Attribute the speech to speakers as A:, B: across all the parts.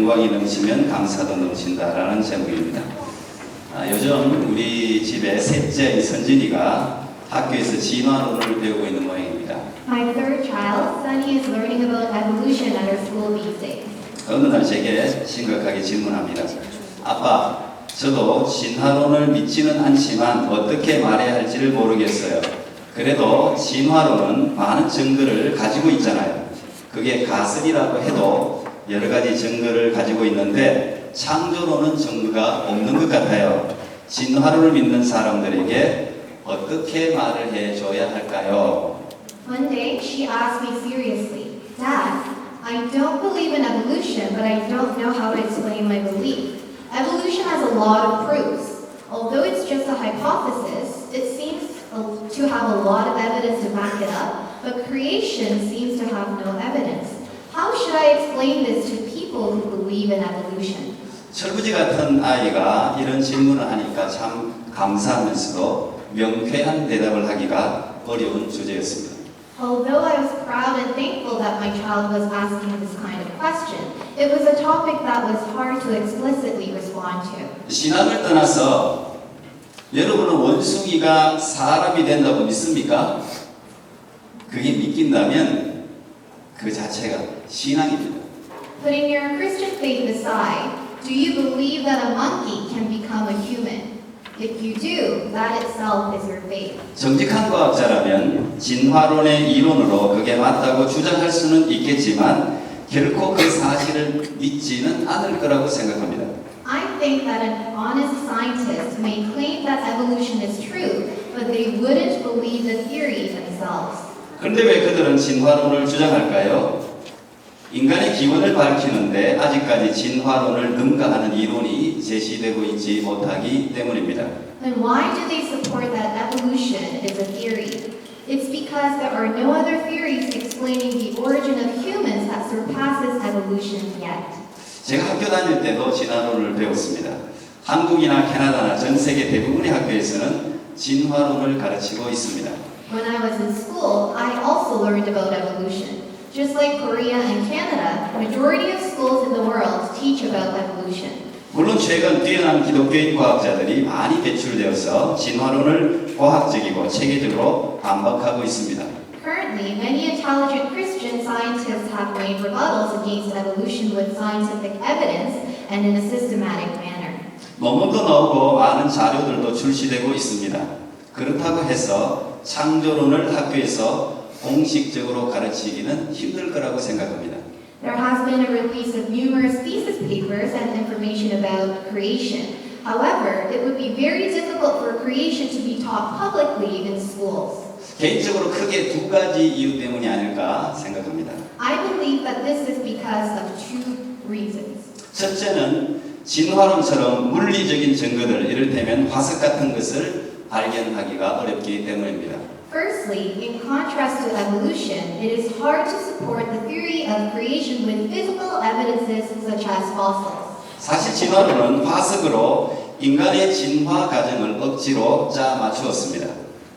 A: 영광이 넘치면 감사도 넘친다라는 제목입니다. 요즘 우리 집에 셋째 선진이가 학교에서 진화론을 배우고 있는 모양입니다.
B: My third child, Sunny, is learning about evolution at her school these days.
A: 어느 날 제게 심각하게 질문합니다. 아빠, 저도 진화론을 믿지는 않지만 어떻게 말해야 할지를 모르겠어요. 그래도 진화론은 많은 증거를 가지고 있잖아요. 그게 가설이라고 해도 여러 가지 증거를 가지고 있는데 창조론은 증거가 없는 것 같아요. 진화론을 믿는 사람들에게 어떻게 말을 해줘야 할까요?
B: One day, she asked me seriously, Dad, I don't believe in evolution, but I don't know how to explain my belief. Evolution has a lot of proofs. Although it's just a hypothesis, it seems to have a lot of evidence to back it up, but creation seems to have no evidence. How should I explain this to people who believe in evolution?
A: 철부지 같은 아이가 이런 질문을 하니까 참 감사하면서도 명쾌한 대답을 하기가 어려운 주제였습니다.
B: Although I was proud and thankful that my child was asking this kind of question, it was a topic that was hard to explicitly respond to.
A: 신앙을 떠나서 여러분은 원숭이가 사람이 된다고 믿습니까? 그게 믿긴다면 그 자체가 신앙입니다.
B: Putting your Christian faith aside, do you believe that a monkey can become a human? If you do, that itself is your faith.
A: 정직한 과학자라면 진화론의 이론으로 그게 맞다고 주장할 수는 있겠지만 결코 그 사실을 믿지는 않을 거라고 생각합니다.
B: I think that an honest scientist may claim that evolution is true, but they wouldn't believe the theory themselves.
A: 그런데 왜 그들은 진화론을 주장할까요? 인간의 기원을 밝히는데 아직까지 진화론을 능가하는 이론이 제시되고 있지 못하기 때문입니다.
B: Then why do they support that evolution is a theory? It's because there are no other theories explaining the origin of humans that surpasses evolution yet.
A: 제가 학교 다닐 때도 진화론을 배웠습니다. 한국이나 캐나다나 전 세계 대부분의 학교에서는 진화론을 가르치고 있습니다.
B: When I was in school, I also learned about evolution. Just like Korea and Canada, majority of schools in the world teach about evolution.
A: 물론 최근 뛰어난 기독교인 과학자들이 많이 배출되어서 진화론을 과학적이고 체계적으로 반박하고 있습니다.
B: Currently, many intelligent Christian scientists have made rebuttals against evolution with scientific evidence and in a systematic manner.
A: 논문도 나오고 많은 자료들도 출시되고 있습니다. 그렇다고 해서 창조론을 학교에서 공식적으로 가르치기는 힘들 거라고 생각합니다.
B: There has been a release of numerous thesis papers and information about creation. However, it would be very difficult for creation to be taught publicly in schools.
A: 개인적으로 크게 두 가지 이유 때문이 아닐까 생각합니다.
B: I believe that this is because of two reasons.
A: 첫째는 진화론처럼 물리적인 증거들, 이를테면 화석 같은 것을 발견하기가 어렵기 때문입니다.
B: Firstly, in contrast to evolution, it is hard to support the theory of creation with physical evidences such as fossils.
A: 사실 진화론은 화석으로 인간의 진화 과정을 억지로 짜 맞추었습니다.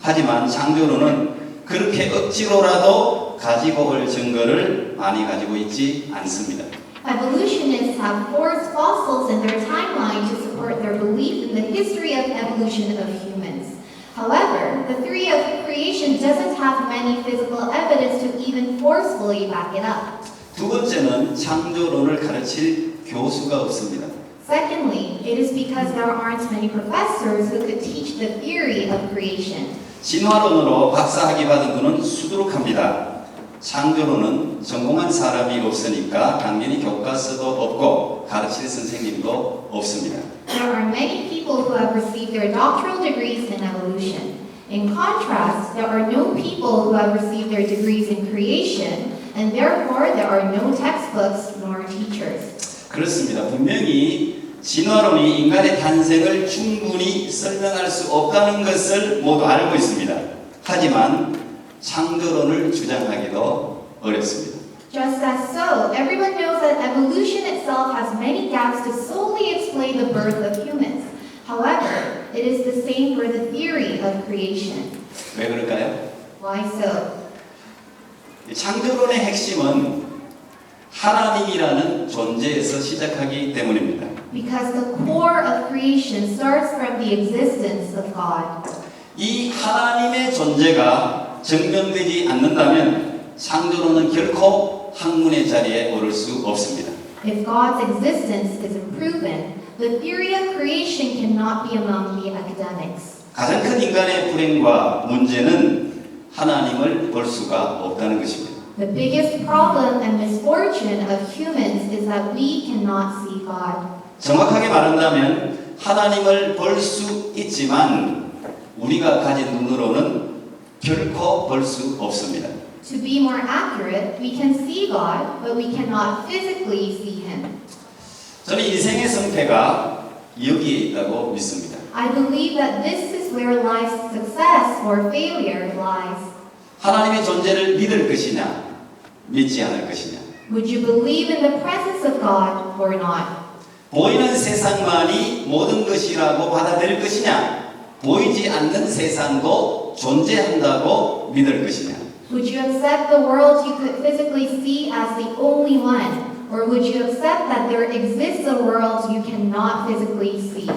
A: 하지만 창조론은 그렇게 억지로라도 가지고 올 증거를 많이 가지고 있지 않습니다.
B: Evolutionists have forced fossils in their timeline to support their belief in the history of evolution of humans. However, the theory of creation doesn't have many physical evidence to even forcefully back it up.
A: 두 번째는 창조론을 가르칠 교수가 없습니다.
B: Secondly, it is because there aren't many professors who could teach the theory of creation.
A: 진화론으로 박사학위 받은 분은 수두룩합니다. 창조론은 전공한 사람이 없으니까 당연히 교과서도 없고 가르칠 선생님도 없습니다.
B: There are many people who have received their doctoral degrees in evolution. In contrast, there are no people who have received their degrees in creation, and therefore there are no textbooks nor teachers.
A: 그렇습니다. 분명히 진화론이 인간의 탄생을 충분히 설명할 수 없다는 것을 모두 알고 있습니다. 하지만 창조론을 주장하기도 어렵습니다.
B: Just as so, everyone knows that evolution itself has many gaps to solely explain the birth of humans. However, it is the same for the theory of creation.
A: 왜 그럴까요?
B: Why so?
A: 창조론의 핵심은 하나님이라는 존재에서 시작하기 때문입니다.
B: Because the core of creation starts from the existence of God.
A: 이 하나님의 존재가 증명되지 않는다면 창조론은 결코 학문의 자리에 오를 수 없습니다.
B: If God's existence isn't proven, the theory of creation cannot be among the academics.
A: 가장 큰 인간의 불행과 문제는 하나님을 볼 수가 없다는 것입니다.
B: The biggest problem and misfortune of humans is that we cannot see God.
A: 정확하게 말한다면 하나님을 볼 수 있지만 우리가 가진 눈으로는 결코 볼 수 없습니다.
B: To be more accurate, we can see God, but we cannot physically see Him.
A: 저는 인생의 성패가 여기에 있다고 믿습니다.
B: I believe that this is where life's success or failure lies.
A: 하나님의 존재를 믿을 것이냐, 믿지 않을 것이냐.
B: Would you believe in the presence of God or not?
A: 보이는 세상만이 모든 것이라고 받아들일 것이냐, 보이지 않는 세상도 존재한다고 믿을 것이냐.
B: Would you accept the world you could physically see as the only one? Or would you accept that there exists a world you cannot physically see?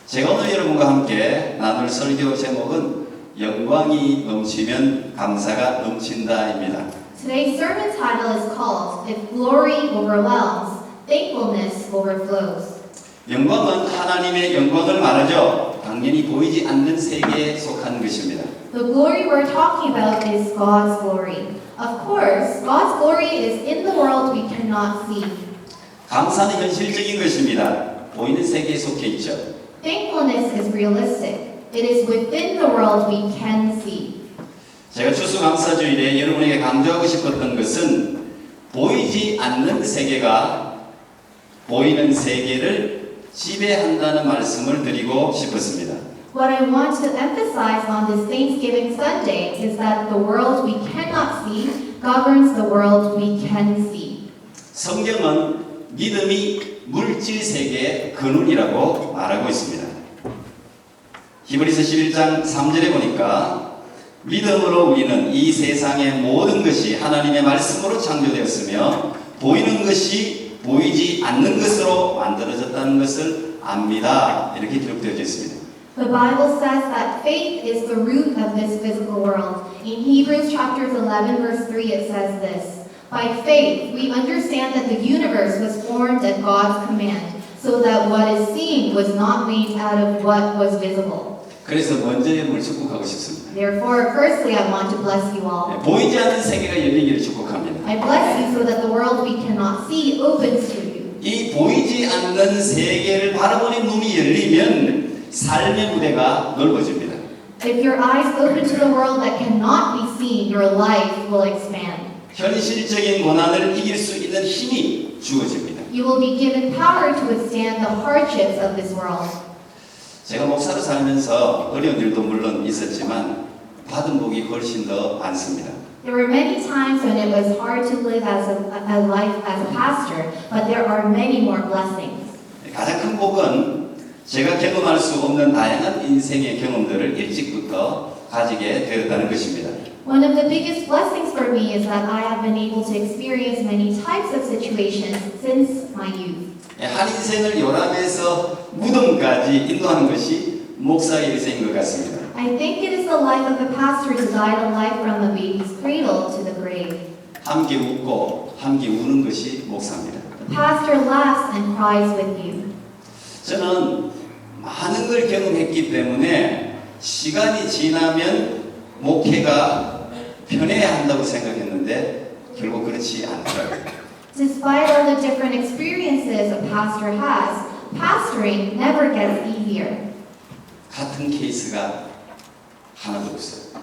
A: 제가 오늘 여러분과 함께 나눌 설교 제목은 영광이 넘치면 감사가 넘친다입니다.
B: Today's sermon title is called If Glory Overwhelms, Thankfulness Overflows.
A: 영광은 하나님의 영광을 말하죠. 당연히 보이지 않는 세계에 속한 것입니다.
B: The glory we're talking about is God's glory. Of course, God's glory is in the world we cannot see.
A: 감사는 현실적인 것입니다. 보이는 세계에 속해 있죠.
B: Thankfulness is realistic. It is within the world we can see.
A: 제가 추수감사주일에 여러분에게 강조하고 싶었던 것은 보이지 않는 세계가 보이는 세계를 지배한다는 말씀을 드리고 싶었습니다.
B: What I want to emphasize on this Thanksgiving Sunday is that the world we cannot see governs the world we can see.
A: 성경은 믿음이 물질 세계의 근원이라고 말하고 있습니다. 히브리서 11장 3절에 보니까 믿음으로 우리는 이 세상의 모든 것이 하나님의 말씀으로 창조되었으며 보이는 것이 보이지 않는 것으로 만들어졌다는 것을 압니다. 이렇게 기록되어 있습니다.
B: The Bible says that faith is the root of this physical world. In Hebrews chapters 11 verse 3 it says this, By faith we understand that the universe was formed at God's command, so that what is seen was not made out of what was visible.
A: 그래서 먼저 여러분을 축복하고 싶습니다.
B: Therefore, firstly, I want to bless you all.
A: 보이지 않는 세계가 열리기를 축복합니다.
B: I bless you so that the world we cannot see opens to you.
A: 이 보이지 않는 세계를 바라보는 눈이 열리면 삶의 무대가 넓어집니다.
B: If your eyes open to the world that cannot be seen, your life will expand.
A: 현실적인 고난을 이길 수 있는 힘이 주어집니다.
B: You will be given power to withstand the hardships of this world.
A: 제가 목사로 살면서 어려운 일도 물론 있었지만 받은 복이 훨씬 더 많습니다.
B: There were many times when it was hard to live as a life as a pastor, but there are many more blessings.
A: 가장 큰 복은 제가 경험할 수 없는 다양한 인생의 경험들을 일찍부터 가지게 되었다는 것입니다.
B: One of the biggest blessings for me is that I have been able to experience many types of situations since my youth.
A: 한 인생을 요람에서 무덤까지 인도하는 것이 목사의 일생인 것 같습니다.
B: I think it is the life of a pastor to guide a life from a baby's cradle to the grave.
A: 함께 웃고 함께 우는 것이 목사입니다.
B: The pastor laughs and cries with you.
A: 저는 많은 걸 경험했기 때문에 시간이 지나면 목회가 편해야 한다고 생각했는데 결국 그렇지 않더라고요.
B: Despite all the different experiences a pastor has, pastoring never gets easier.
A: 같은 케이스가 하나도 없어요.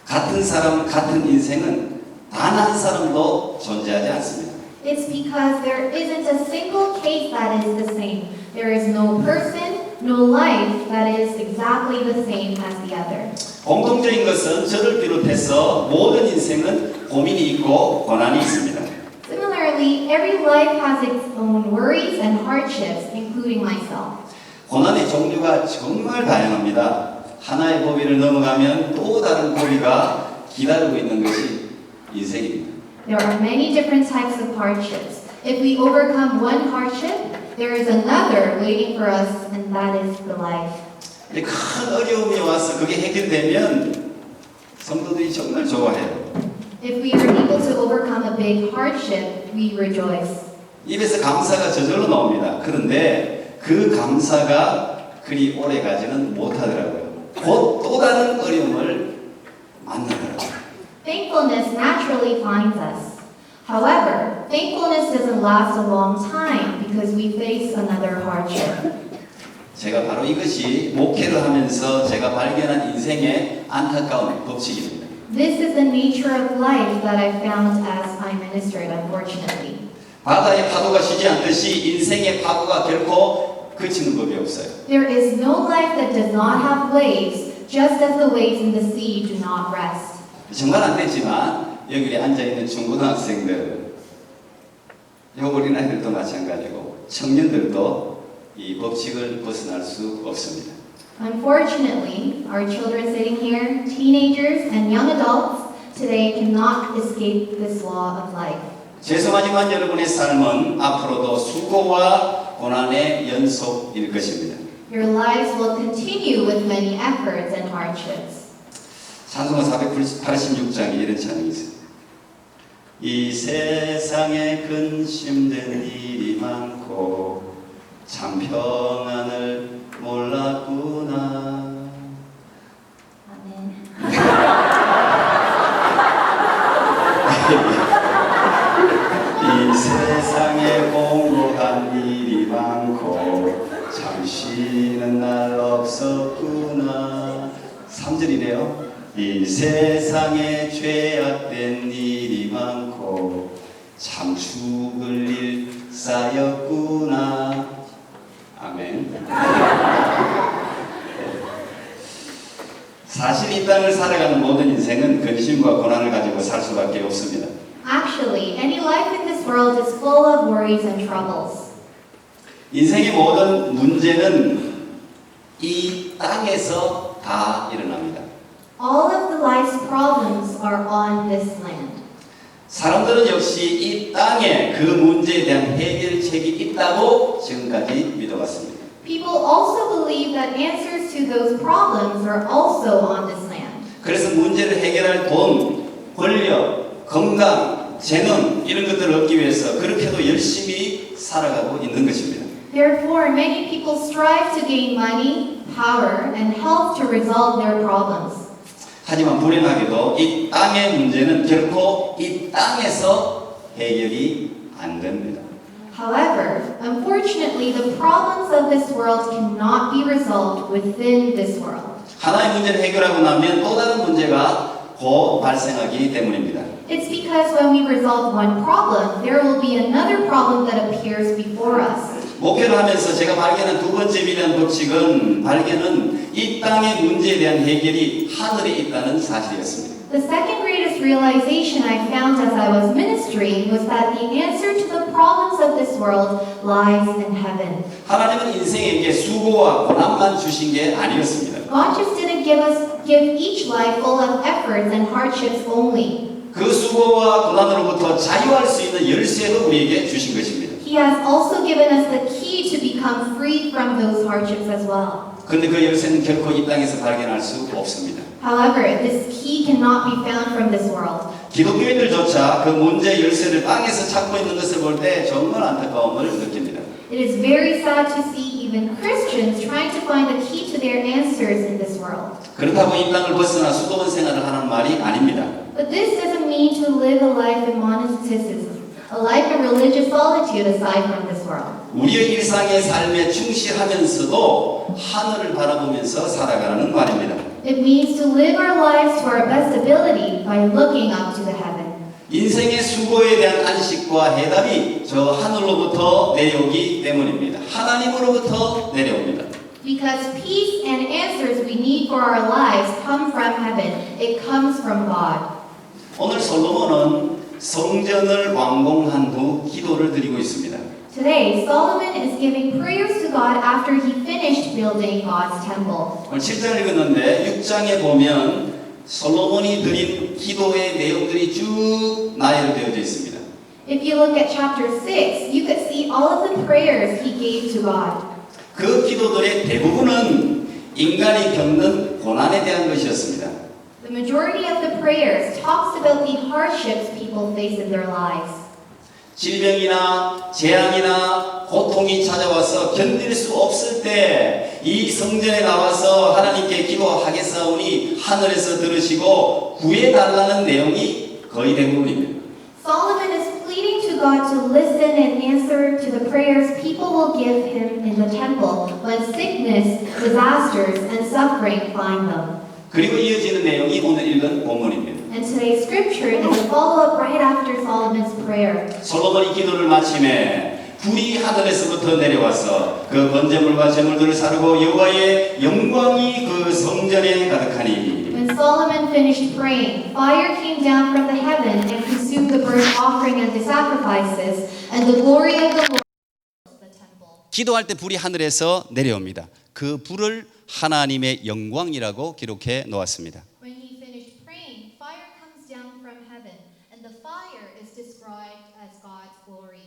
A: 같은 사람, 같은 인생은 단 한 사람도 존재하지 않습니다.
B: It's because there isn't a single case that is the same. There is no person, no life that is exactly the same as the other.
A: 공통적인 것은 저를 비롯해서 모든 인생은 고민이 있고 고난이 있습니다.
B: Similarly, every life has its own worries and hardships, including myself.
A: 고난의 종류가 정말 다양합니다. 하나의 고비를 넘어가면 또 다른 고비가 기다리고 있는 것이 인생입니다.
B: there are many different types of hardships. If we overcome one hardship, there is another waiting for us, and that is the life.
A: 큰 어려움이 와서 그게 해결되면 성도들이 정말 좋아해요.
B: If we are able to overcome a big hardship, we rejoice.
A: 입에서 감사가 저절로 나옵니다. 그런데 그 감사가 그리 오래 가지는 못하더라고요. 곧 또 다른 어려움을 만나더라고요.
B: Thankfulness naturally finds us. However, thankfulness doesn't last a long time because we face another hardship.
A: 제가 바로 이것이 목회를 하면서 제가 발견한 인생의 안타까운 법칙입니다.
B: This is the nature of life that I found as I ministered, unfortunately.
A: 바다의 파도가 쉬지 않듯이 인생의 파도가 결코 그치는 법이 없어요.
B: There is no life that does not have waves, just as the waves in the sea do not rest.
A: 정말 안 됐지만 여기 앉아있는 중고등학생들, 어린아이들도 마찬가지고 청년들도 이 법칙을 벗어날 수 없습니다.
B: Unfortunately, our children sitting here, teenagers and young adults, today cannot escape this law of life.
A: 죄송하지만 여러분의 삶은 앞으로도 수고와 고난의 연속일 것입니다.
B: Your lives will continue with many efforts and hardships.
A: 찬송가 486장에 이런 찬양이 있습니다. 이 세상에 근심된 일이 많고 참 평안을 몰랐구나.
B: 아멘.
A: 이 세상에 공고한 일이 많고 참 쉬는 날 없었구나. 3절이래요. 이 세상에 죄악된 일이 많고 참 죽을 일 쌓였구나. 아멘. 사실 이 땅을 살아가는 모든 인생은 근심과 고난을 가지고 살 수밖에 없습니다.
B: Actually, any life in this world is full of worries and troubles.
A: 인생의 모든 문제는 이 땅에서 다 일어납니다.
B: All of the life's problems are on this land.
A: 사람들은 역시 이 땅에 그 문제에 대한 해결책이 있다고 지금까지 믿어왔습니다.
B: People also believe that answers to those problems are also on this land.
A: 그래서 문제를 해결할 돈, 권력, 건강, 재능 이런 것들을 얻기 위해서 그렇게도 열심히 살아가고 있는 것입니다.
B: Therefore, many people strive to gain money, power, and health to resolve their problems.
A: 하지만 불행하게도 이 땅의 문제는 결코 이 땅에서 해결이 안 됩니다.
B: However, unfortunately, the problems of this world cannot be resolved within this world.
A: 하나의 문제를 해결하고 나면 또 다른 문제가 곧 발생하기 때문입니다.
B: It's because when we resolve one problem, there will be another problem that appears before us.
A: 목회를 하면서 제가 발견한 두 번째 위대한 법칙은 이 땅의 문제에 대한 해결이 하늘에 있다는 사실이었습니다.
B: The second greatest realization I found as I was ministering was that the answer to the problems of this world lies in heaven.
A: 하나님은 인생에게 수고와 고난만 주신 게 아니었습니다.
B: God just didn't give each life full of efforts and hardships only.
A: 그 수고와 고난으로부터 자유할 수 있는 열쇠도 우리에게 주신 것입니다.
B: He has also given us the key to become free from those hardships as well.
A: 그런데 그 열쇠는 결코 이 땅에서 발견할 수 없습니다.
B: However, this key cannot be found from this world.
A: 기독교인들조차 그 문제의 열쇠를 땅에서 찾고 있는 것을 볼 때 정말 안타까움을 느낍니다.
B: It is very sad to see even Christians trying to find the key to their answers in this world.
A: 그렇다고 이 땅을 벗어나 수도원 생활을 하는 말이 아닙니다.
B: But this doesn't mean to live a life in monasticism, a life of religious solitude aside from this world.
A: 우리의 일상의 삶에 충실하면서도 하늘을 바라보면서 살아가는 말입니다.
B: It means to live our lives to our best ability by looking up to the heaven.
A: 인생의 수고에 대한 안식과 해답이 저 하늘로부터 내려오기 때문입니다. 하나님으로부터 내려옵니다.
B: Because peace and answers we need for our lives come from heaven. It comes from God.
A: 오늘 솔로몬은 성전을 완공한 후 기도를 드리고 있습니다.
B: Today, Solomon is giving prayers to God after he finished building God's temple.
A: 오늘 7장 읽었는데 6장에 보면 솔로몬이 드린 기도의 내용들이 쭉 나열되어져 있습니다.
B: If you look at chapter 6, you could see all of the prayers he gave to God.
A: 그 기도들의 대부분은 인간이 겪는 고난에 대한 것이었습니다.
B: The majority of the prayers talks about the hardships people face in their lives.
A: 질병이나 재앙이나 고통이 찾아와서 견딜 수 없을 때 이 성전에 나와서 하나님께 기도하겠사오니 하늘에서 들으시고 구해달라는 내용이 거의 대부분입니다.
B: Solomon is pleading to God to listen and answer to the prayers people will give him in the temple when sickness, disasters, and suffering find them.
A: 그리고 이어지는 내용이 오늘 읽은 본문입니다.
B: And today's scripture is a follow-up right after Solomon's prayer.
A: 솔로몬이 기도를 마침에 불이 하늘에서부터 내려와서 그 번제물과 제물들을 사르고 여호와의 영광이 그 성전에 가득하니
B: When Solomon finished praying, fire came down from the heaven and consumed the burnt offering and the sacrifices, and the glory of the Lord filled the temple.
A: 기도할 때 불이 하늘에서 내려옵니다. 그 불을 하나님의 영광이라고 기록해 놓았습니다.
B: When he finished praying, fire comes down from heaven, and the fire is described as God's glory.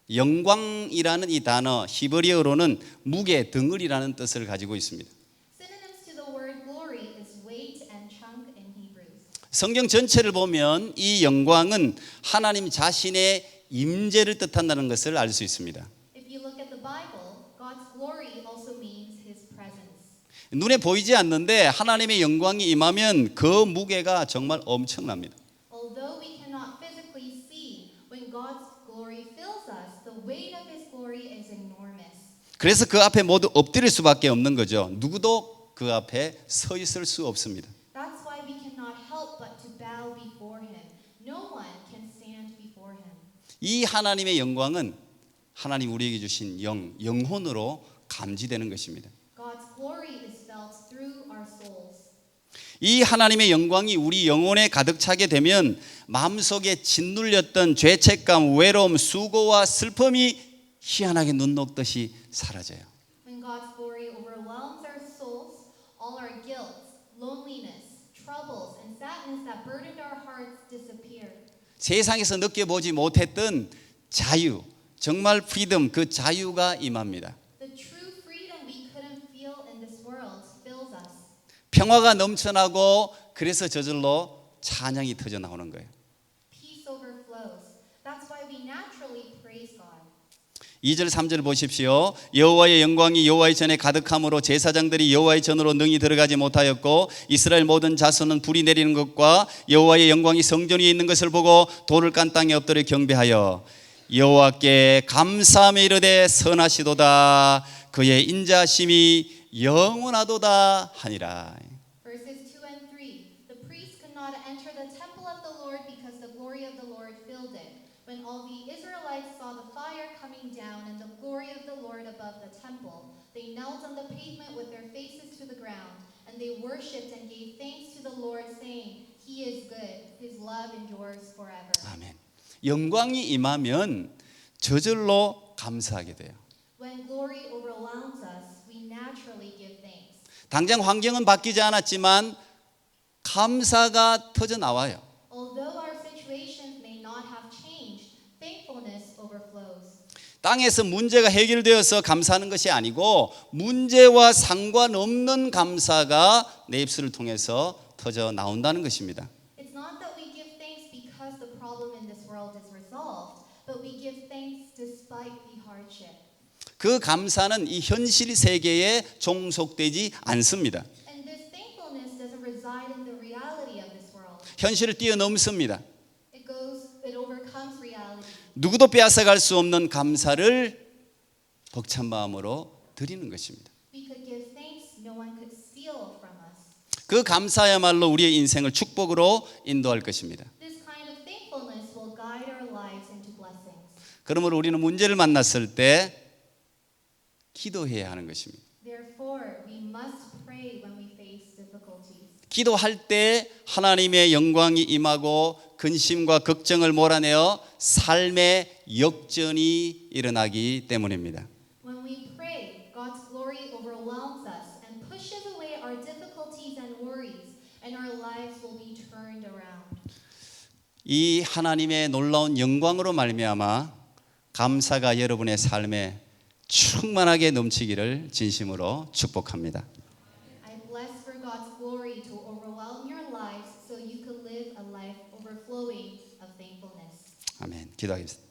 A: 영광이라는 이 단어 히브리어로는 무게, 덩어리라는 뜻을 가지고 있습니다.
B: Synonyms to the word glory is weight and chunk in Hebrews.
A: 성경 전체를 보면 이 영광은 하나님 자신의 임재를 뜻한다는 것을 알 수 있습니다.
B: If you look at the Bible, God's glory also means his presence.
A: 눈에 보이지 않는데 하나님의 영광이 임하면 그 무게가 정말 엄청납니다.
B: Although we cannot physically see, when God's glory fills us, the weight of his glory is enormous.
A: 그래서 그 앞에 모두 엎드릴 수밖에 없는 거죠. 누구도 그 앞에 서 있을 수 없습니다.
B: That's why we cannot help but to bow before him. No one can stand before him.
A: 이 하나님의 영광은 하나님 우리에게 주신 영혼으로 감지되는 것입니다.
B: God's glory is felt through our souls.
A: 이 하나님의 영광이 우리 영혼에 가득 차게 되면 마음속에 짓눌렸던 죄책감, 외로움, 수고와 슬픔이 희한하게 눈 녹듯이 사라져요.
B: When God's glory overwhelms our souls, all our guilt, loneliness, troubles, and sadness that burdened our hearts disappear.
A: 세상에서 느껴보지 못했던 자유, 정말 프리덤, 그 자유가 임합니다.
B: The true freedom we couldn't feel in this world fills us.
A: 평화가 넘쳐나고 그래서 저절로 찬양이 터져 나오는 거예요.
B: Peace overflows. That's why we naturally praise God.
A: 2절 3절 보십시오. 여호와의 영광이 여호와의 전에 가득함으로 제사장들이 여호와의 전으로 능히 들어가지 못하였고 이스라엘 모든 자손은 불이 내리는 것과 여호와의 영광이 성전 위에 있는 것을 보고 돌을 깐 땅에 엎드려 경배하여 여호와께 감사하며 이르되 선하시도다 그의 인자심이 영원하도다 하니라.
B: Verses 2 and 3. The priests could not enter the temple of the Lord because the glory of the Lord filled it. When all the Israelites saw the fire coming down and the glory of the Lord above the temple, they knelt on the pavement with their faces to the ground, and they worshipped and gave thanks to the Lord, saying, He is good, His love endures forever.
A: 아멘. 영광이 임하면 저절로 감사하게 돼요.
B: When glory overwhelms us, we naturally give thanks.
A: 당장 환경은 바뀌지 않았지만 감사가 터져 나와요.
B: Although our situations may not have changed, thankfulness overflows.
A: 땅에서 문제가 해결되어서 감사하는 것이 아니고 문제와 상관없는 감사가 내 입술을 통해서 터져 나온다는 것입니다.
B: It's not that we give thanks because the problem in this world is resolved, but we give thanks despite the hardship.
A: 그 감사는 이 현실 세계에 종속되지 않습니다.
B: And this thankfulness doesn't reside in the reality of this world.
A: 현실을 뛰어넘습니다.
B: It overcomes reality.
A: 누구도 빼앗아갈 수 없는 감사를 벅찬 마음으로 드리는 것입니다.
B: We could give thanks no one could steal from us.
A: 그 감사야말로 우리의 인생을 축복으로 인도할 것입니다.
B: This kind of thankfulness will guide our lives into blessings.
A: 그러므로 우리는 문제를 만났을 때 기도해야 하는 것입니다.
B: Therefore, we must pray when we face difficulties.
A: 기도할 때 하나님의 영광이 임하고 근심과 걱정을 몰아내어 삶의 역전이 일어나기 때문입니다.
B: When we pray, God's glory overwhelms us and pushes away our difficulties and worries, and our lives will
A: 이 하나님의 놀라운 영광으로 말미암아 감사가 여러분의 삶에 충만하게 넘치기를 진심으로 축복합니다.
B: I bless for God's glory to overwhelm your lives so you can live a life overflowing of thankfulness.
A: 아멘. 기도하겠습니다.